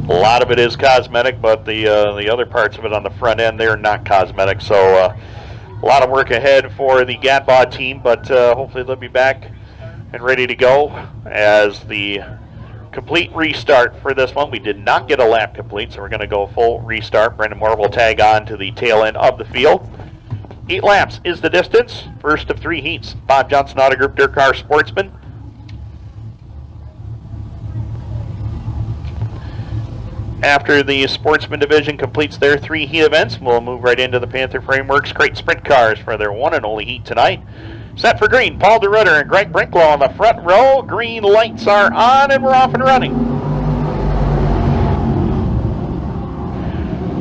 A lot of it is cosmetic, but the other parts of it on the front end, they're not cosmetic. So a lot of work ahead for the Gadbaugh team, but hopefully they'll be back and ready to go as the complete restart for this one. We did not get a lap complete, so we're going to go full restart. Brendan Moore will tag on to the tail end of the field. 8 laps is the distance. First of 3 heats. Bob Johnson Auto Group DIRTcar Sportsman. After the Sportsman division completes their 3 heat events, we'll move right into the Panther Frameworks Crate Sprint Cars for their 1 and only heat tonight. Set for green, Paul DeRutter and Greg Brinklow on the front row. Green lights are on and we're off and running.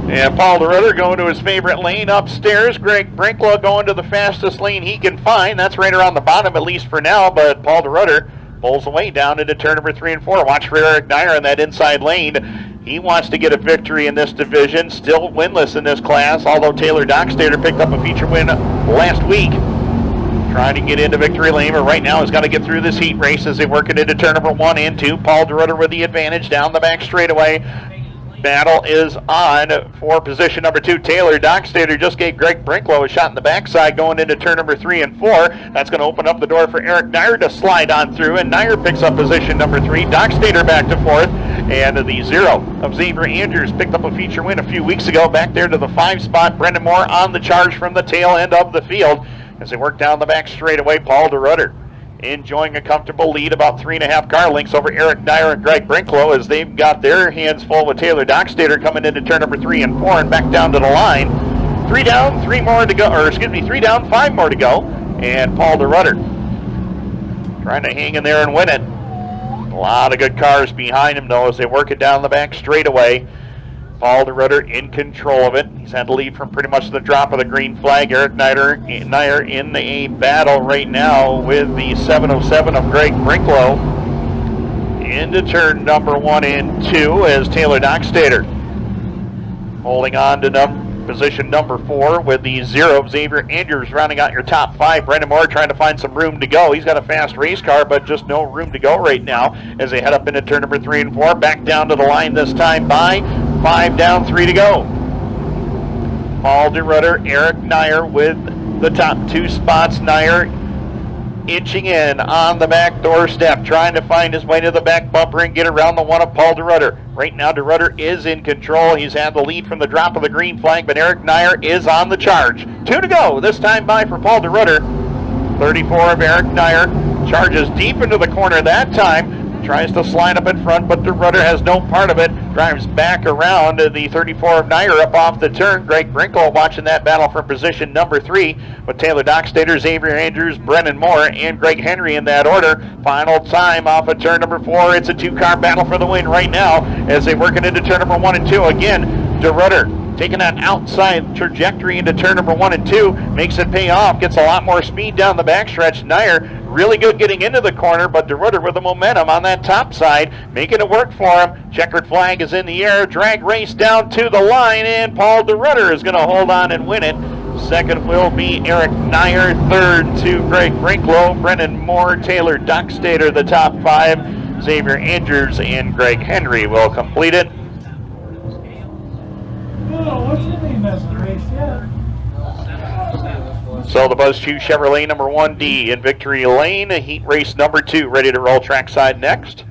And Paul DeRutter going to his favorite lane upstairs. Greg Brinklow going to the fastest lane he can find. That's right around the bottom, at least for now, but Paul DeRutter pulls away down into turn number 3 and 4. Watch for Eric Dyer in that inside lane. He wants to get a victory in this division. Still winless in this class, although Taylor Dockstader picked up a feature win last week. Trying to get into victory lane, but right now he's got to get through this heat race as they work it into turn number 1 and 2. Paul DeRutter with the advantage down the back straightaway. battle is on for position number 2. Taylor Dockstader just gave Greg Brinklow a shot in the backside going into turn number 3 and 4. That's going to open up the door for Eric Nyer to slide on through, and Nyer picks up position number 3. Dockstader back to 4th, and the 0 of Xavier Andrews picked up a feature win a few weeks ago back there to the 5 spot. Brendan Moore on the charge from the tail end of the field as they work down the back straightaway. Paul DeRutter enjoying a comfortable lead, about 3.5 car lengths over Eric Nyer and Greg Brinklow as they've got their hands full with Taylor Dockstader coming into turn number 3 and 4 and back down to the line. 3 down, 3 more to go, or excuse me, 3 down, 5 more to go, and Paul DeRutter trying to hang in there and win it. A lot of good cars behind him though as they work it down the back straightaway. Paul DeRutter in control of it. He's had the lead from pretty much the drop of the green flag. Eric Nyer in a battle right now with the 707 of Greg Brinklow into turn number 1 and 2 as Taylor Dockstader holding on to position number 4 with the 0 of Xavier Andrews rounding out your top 5. Brendan Moore trying to find some room to go. He's got a fast race car, but just no room to go right now as they head up into turn number 3 and 4. Back down to the line this time by 5 down, 3 to go. Paul DeRutter, Eric Nyer with the top 2 spots. Nyer inching in on the back doorstep, trying to find his way to the back bumper and get around the 1 of Paul DeRutter. Right now, DeRutter is in control. He's had the lead from the drop of the green flag, but Eric Nyer is on the charge. 2 to go, this time by for Paul DeRutter. 34 of Eric Nyer charges deep into the corner that time. Tries to slide up in front, but DeRutter has no part of it. Drives back around the 34 of Nyer up off the turn. Greg Brinklow watching that battle for position number 3 with Taylor Dockstader, Xavier Andrews, Brennan Moore, and Greg Henry in that order. Final time off of turn number 4. It's a 2-car battle for the win right now as they work it into turn number 1 and 2. Again, DeRutter taking that outside trajectory into turn number 1 and 2, makes it pay off, gets a lot more speed down the backstretch. Nyer really good getting into the corner, but DeRutter with the momentum on that top side, making it work for him. Checkered flag is in the air, drag race down to the line, and Paul DeRutter is going to hold on and win it. Second will be Eric Nyer, third to Greg Brinklow, Brendan Moore, Taylor Dockstader, the top 5. Xavier Andrews and Greg Henry will complete it. What's your name? That's the race, yeah. So the Buzz 2 Chevrolet number 1D in victory lane, heat race number 2, ready to roll trackside next.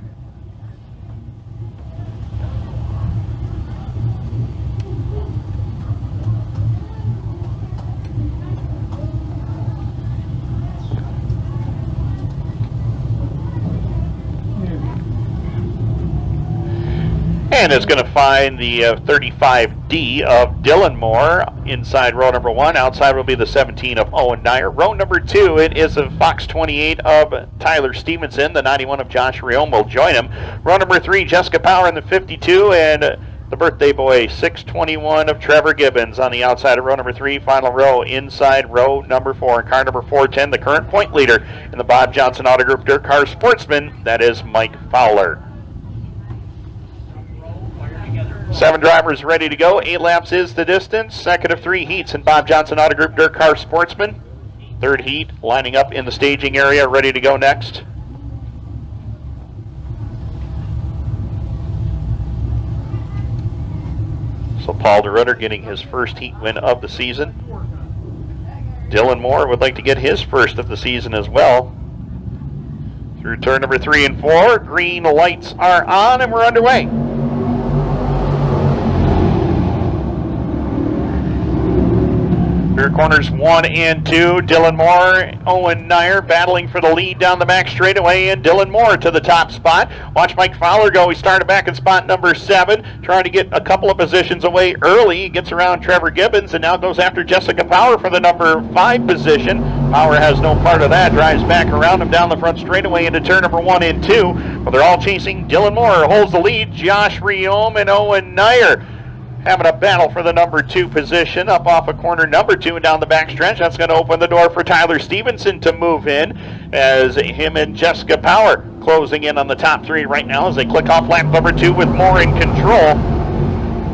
And it's going to find the 35D of Dylan Moore inside row number 1. Outside will be the 17 of Owen Nyer. Row number 2, it is a Fox 28 of Tyler Stevenson. The 91 of Josh Riom will join him. Row number 3, Jessica Power in the 52, and the birthday boy 621 of Trevor Gibbons on the outside of row number 3. Final row inside row number 4. And car number 410, the current point leader in the Bob Johnson Auto Group DIRTcar Sportsman, that is Mike Fowler. 7 drivers ready to go. 8 laps is the distance. Second of 3 heats in Bob Johnson Auto Group DIRTcar Sportsman. Third heat lining up in the staging area, ready to go next. So Paul DeRutter getting his first heat win of the season. Dylan Moore would like to get his first of the season as well. Through turn number 3 and 4, green lights are on and we're underway. Rear corners 1 and 2, Dylan Moore, Owen Nyer battling for the lead down the back straightaway, and Dylan Moore to the top spot. Watch Mike Fowler go. He started back in spot number 7, trying to get a couple of positions away early. He gets around Trevor Gibbons and now goes after Jessica Power for the number 5 position. Power has no part of that, drives back around him down the front straightaway into turn number 1 and 2. But they're all chasing. Dylan Moore holds the lead. Josh Riom and Owen Nyer having a battle for the number 2 position up off of corner number 2 and down the back stretch. That's going to open the door for Tyler Stevenson to move in as him and Jessica Power closing in on the top 3 right now as they click off lap number 2 with Moore in control.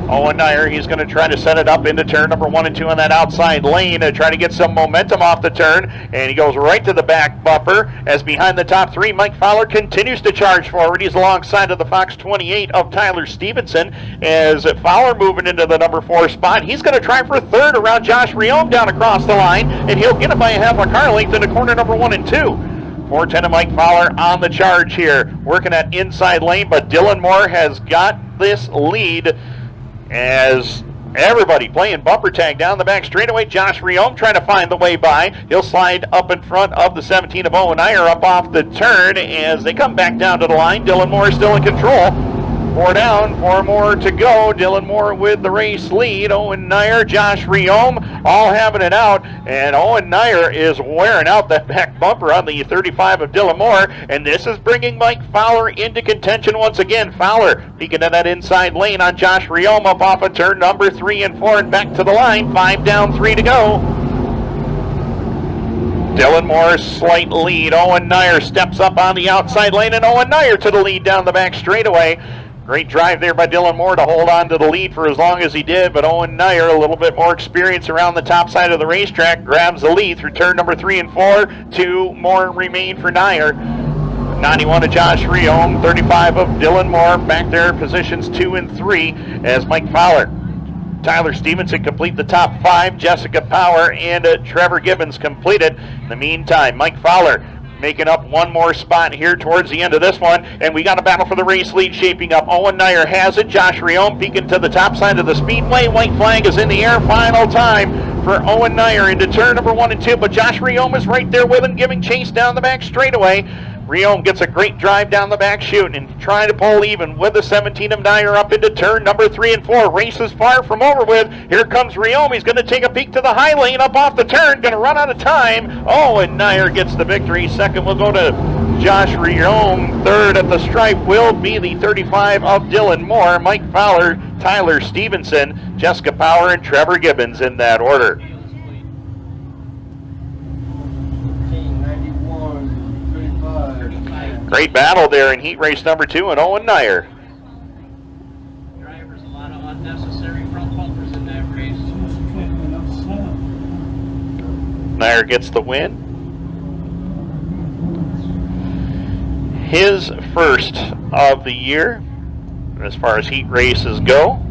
Owen Nyer, he's going to try to set it up into turn number 1 and 2 on that outside lane and try to get some momentum off the turn. And he goes right to the back bumper as behind the top 3, Mike Fowler continues to charge forward. He's alongside of the Fox 28 of Tyler Stevenson as Fowler moving into the number 4 spot. He's going to try for 3rd around Josh Riome down across the line, and he'll get it by a half a car length into corner number 1 and 2. 410 of Mike Fowler on the charge here, working that inside lane, but Dylan Moore has got this lead as everybody playing bumper tag down the back straightaway. Josh Riome trying to find the way by. He'll slide up in front of the 17 of Owen Nyer up off the turn as they come back down to the line. Dylan Moore is still in control. 4 down, 4 more to go. Dylan Moore with the race lead. Owen Nyer, Josh Riome all having it out, and Owen Nyer is wearing out that back bumper on the 35 of Dylan Moore, and this is bringing Mike Fowler into contention once again. Fowler peeking in that inside lane on Josh Riome up off of turn number 3 and 4 and back to the line. 5 down, 3 to go. Dylan Moore's slight lead. Owen Nyer steps up on the outside lane, and Owen Nyer to the lead down the back straightaway. Great drive there by Dylan Moore to hold on to the lead for as long as he did, but Owen Nyer, a little bit more experience around the top side of the racetrack, grabs the lead through turn number 3 and 4. 2 more remain for Nyer. 91 of Josh Riome, 35 of Dylan Moore, back there positions 2 and 3 as Mike Fowler. Tyler Stevenson complete the top 5, Jessica Power and Trevor Gibbons complete it. In the meantime, Mike Fowler making up 1 more spot here towards the end of this one, and we got a battle for the race lead shaping up. Owen Nyer has it. Josh Riome peeking to the top side of the speedway. White flag is in the air. Final time for Owen Nyer into turn number 1 and 2, but Josh Riome is right there with him, giving chase down the back straightaway. Riome gets a great drive down the back chute and trying to pull even with the 17 of Nyer up into turn number 3 and 4. Race is far from over with. Here comes Riome. He's going to take a peek to the high lane up off the turn. Going to run out of time. Oh, and Nyer gets the victory. Second will go to Josh Riome. Third at the stripe will be the 35 of Dylan Moore. Mike Fowler, Tyler Stevenson, Jessica Power, and Trevor Gibbons in that order. Great battle there in heat race number 2 and Owen Nyer. Drivers, a lot of unnecessary front bumpers in that race. Nyer gets the win. His first of the year as far as heat races go.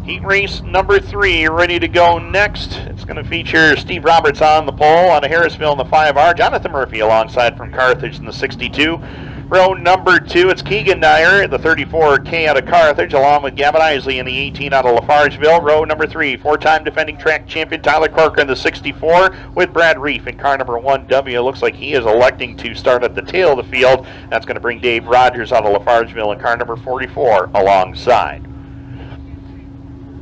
Heat race number 3 ready to go next. It's going to feature Steve Roberts on the pole on a Harrisville in the 5R. Jonathan Murphy alongside from Carthage in the 62. Row number 2, it's Keegan Nyer, the 34K out of Carthage, along with Gavin Isley in the 18 out of Lafargeville. Row number 3, 4-time defending track champion Tyler Corker in the 64 with Brad Reif in car number 1W. It looks like he is electing to start at the tail of the field. That's going to bring Dave Rogers out of Lafargeville in car number 44 alongside.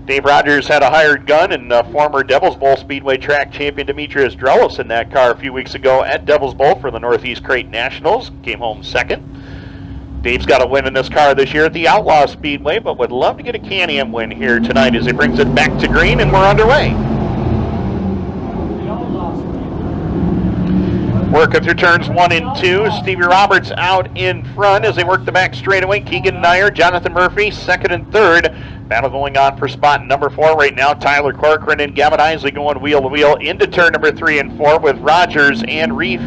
Dave Rogers had a hired gun and former Devil's Bowl Speedway track champion Demetrius Drelis in that car a few weeks ago at Devil's Bowl for the Northeast Crate Nationals. Came home second. Dave's got a win in this car this year at the Outlaw Speedway, but would love to get a Can-Am win here tonight as he brings it back to green, and we're underway. Working through turns 1 and 2. Stevie Roberts out in front as they work the back straightaway. Keegan Nyer, Jonathan Murphy, 2nd and 3rd. Battle going on for spot number 4 right now. Tyler Corcoran and Gavin Isley going wheel to wheel into turn number 3 and 4 with Rogers and Reif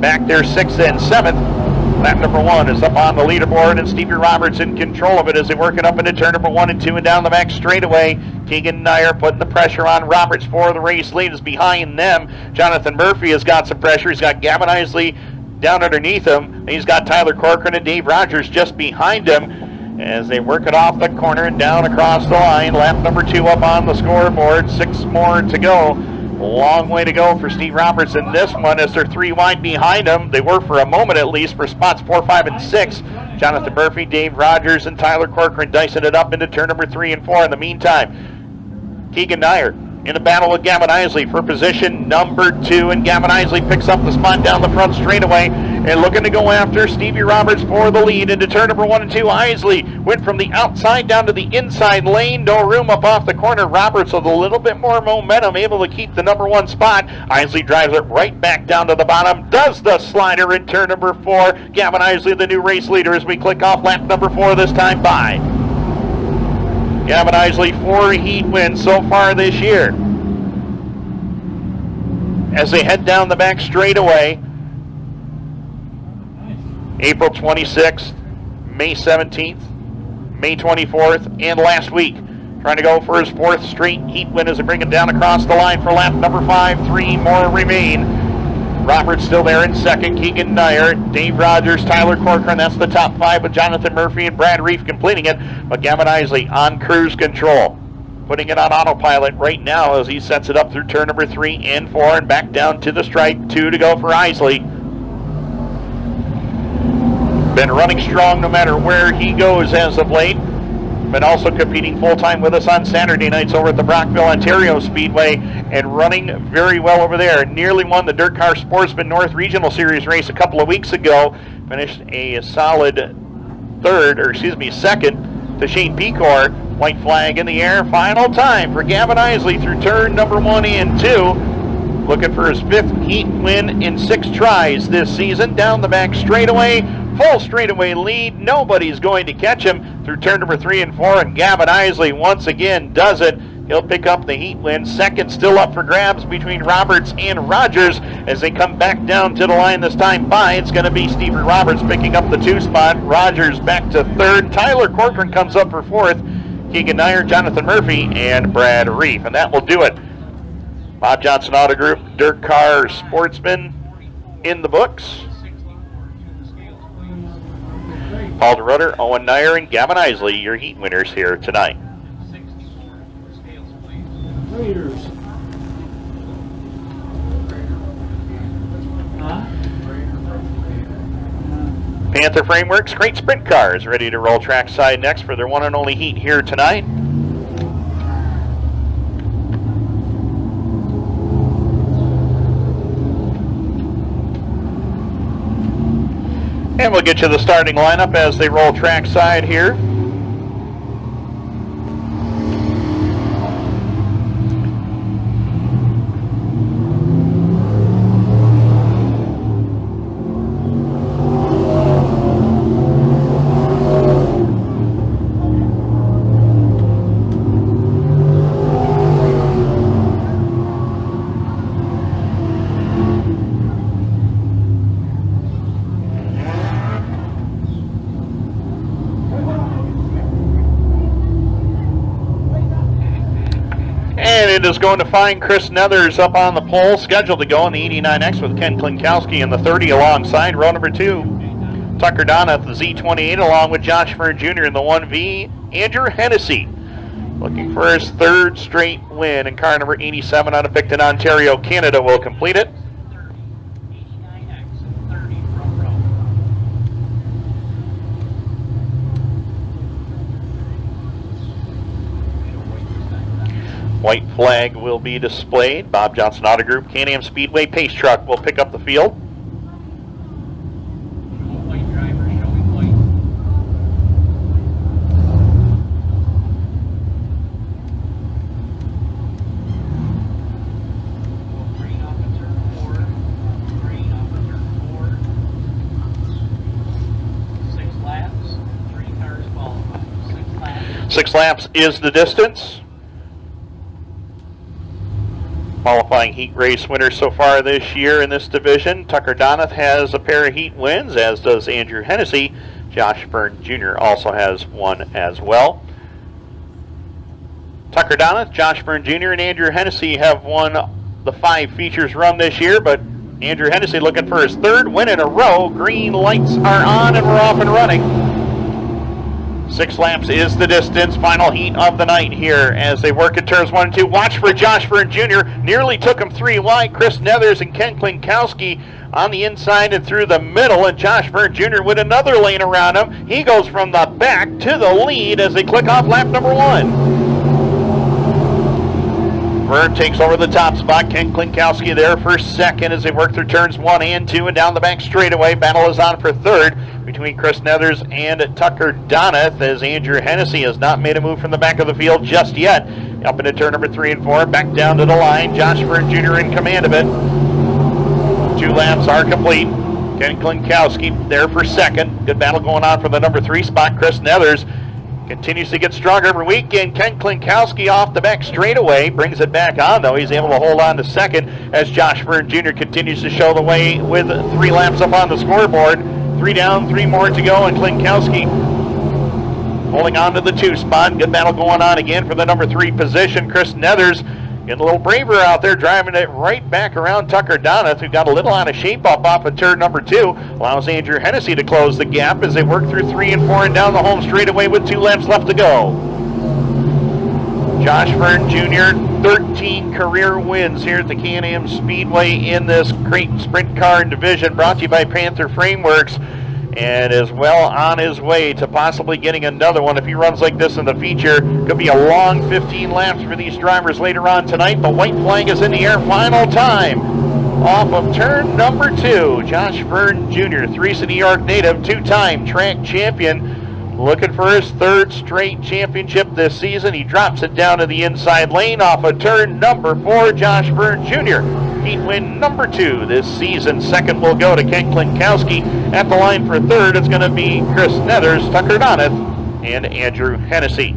back there 6th and 7th. Lap number 1 is up on the leaderboard, and Stevie Roberts in control of it as they work it up into turn number 1 and 2 and down the back straightaway. Keegan Nyer putting the pressure on Roberts for the race lead is behind them. Jonathan Murphy has got some pressure. He's got Gavin Isley down underneath him. He's got Tyler Corcoran and Dave Rogers just behind him as they work it off the corner and down across the line. Lap number 2 up on the scoreboard. 6 more to go. Long way to go for Steve Roberts in this one as they're 3 wide behind him. They were for a moment at least for spots 4, 5, and 6. Jonathan Murphy, Dave Rogers, and Tyler Corcoran dicing it up into turn number 3 and 4. In the meantime, Keegan Nyer in a battle with Gavin Isley for position number 2, and Gavin Isley picks up the spot down the front straightaway and looking to go after Stevie Roberts for the lead into turn number 1 and 2. Isley went from the outside down to the inside lane, no room up off the corner. Roberts with a little bit more momentum, able to keep the number 1 spot. Isley drives it right back down to the bottom, does the slider in turn number 4. Gavin Isley, the new race leader, as we click off lap number 4 this time by. Gavin Isley, 4 heat wins so far this year. As they head down the back straightaway, April 26th, May 17th, May 24th, and last week. Trying to go for his 4th straight heat win as they bring it down across the line for lap number 5. 3 more remain. Roberts still there in second. Keegan Dyer, Dave Rogers, Tyler Corcoran. That's the top 5 with Jonathan Murphy and Brad Reif completing it. But Gavin Isley on cruise control, putting it on autopilot right now as he sets it up through turn number 3 and 4 and back down to the stripe. 2 to go for Isley. Been running strong no matter where he goes as of late. Been also competing full-time with us on Saturday nights over at the Brockville, Ontario Speedway, and running very well over there. Nearly won the DIRTcar Sportsman North Regional Series race a couple of weeks ago. Finished a solid second to Shane Pecor. White flag in the air. Final time for Gavin Isley through turn number 1 and 2. Looking for his 5th heat win in 6 tries this season. Down the back straightaway. Full straightaway lead. Nobody's going to catch him through turn number 3 and 4. And Gavin Isley once again does it. He'll pick up the heat win. Second still up for grabs between Roberts and Rogers as they come back down to the line this time by. It's going to be Stevie Roberts picking up the 2 spot. Rogers back to 3rd. Tyler Corcoran comes up for 4th. Keegan Dyer, Jonathan Murphy, and Brad Reif. And that will do it. Bob Johnson Auto Group, DIRTcar Sportsman in the books. Paul DeRutter, Owen Nyer, and Gavin Isley, your heat winners here tonight. Raiders. Huh? Panther Frameworks, Great Sprint Cars, ready to roll trackside next for their one and only heat here tonight. And we'll get you the starting lineup as they roll trackside here. It is going to find Chris Nethers up on the pole, scheduled to go in the 89X with Ken Klinkowski in the 30 alongside row number 2. Tucker Donath, the Z28, along with Josh Fern Jr. in the 1V. Andrew Hennessy looking for his 3rd straight win in car number 87 out of Picton, Ontario, Canada, will complete it. White flag will be displayed. Bob Johnson Auto Group, Am Speedway Pace Truck will pick up the field. White driver showing white. Green off of turn 4. Green off of turn 4. 6 laps. 3 cars qualified. 6 laps. 6 laps is the distance. Qualifying heat race winners so far this year in this division. Tucker Donath has a pair of heat wins, as does Andrew Hennessy. Josh Fern Jr. also has one as well. Tucker Donath, Josh Fern Jr., and Andrew Hennessy have won the 5 features run this year, but Andrew Hennessy looking for his 3rd win in a row. Green lights are on and we're off and running. 6 laps is the distance. Final heat of the night here as they work at turns 1 and 2. Watch for Josh Fern Jr. Nearly took him 3 wide. Chris Nethers and Ken Klinkowski on the inside and through the middle. And Josh Fern Jr. with another lane around him. He goes from the back to the lead as they click off lap number 1. Fern takes over the top spot. Ken Klinkowski there for 2nd as they work through turns 1 and 2 and down the back straightaway. Battle is on for 3rd between Chris Nethers and Tucker Donath as Andrew Hennessy has not made a move from the back of the field just yet. Up into turn number 3 and 4, back down to the line. Josh Fern Jr. in command of it. 2 laps are complete. Ken Klinkowski there for 2nd. Good battle going on for the number 3 spot. Chris Nethers continues to get stronger every week, and Ken Klinkowski off the back straightaway brings it back on, though. He's able to hold on to second as Josh Byrne Jr. continues to show the way with 3 laps up on the scoreboard. 3 down, 3 more to go, and Klinkowski holding on to the 2 spot. Good battle going on again for the number 3 position. Chris Nethers getting a little braver out there, driving it right back around Tucker Donath, who got a little out of shape up off of turn number 2. Allows Andrew Hennessy to close the gap as they work through 3 and 4 and down the home straightaway with 2 laps left to go. Josh Byrne Jr., 13 career wins here at the Am Speedway in this great sprint car division, brought to you by Panther Frameworks, and is well on his way to possibly getting another one. If he runs like this in the feature, could be a long 15 laps for these drivers later on tonight. The white flag is in the air, final time. Off of turn number 2, Josh Byrne Jr., 3 City York native, 2-time track champion, looking for his 3rd straight championship this season. He drops it down to the inside lane off of turn number 4, Josh Byrne Jr., heat win number 2 this season. Second will go to Ken Klinkowski. At the line for 3rd, it's going to be Chris Nethers, Tucker Donath, and Andrew Hennessy.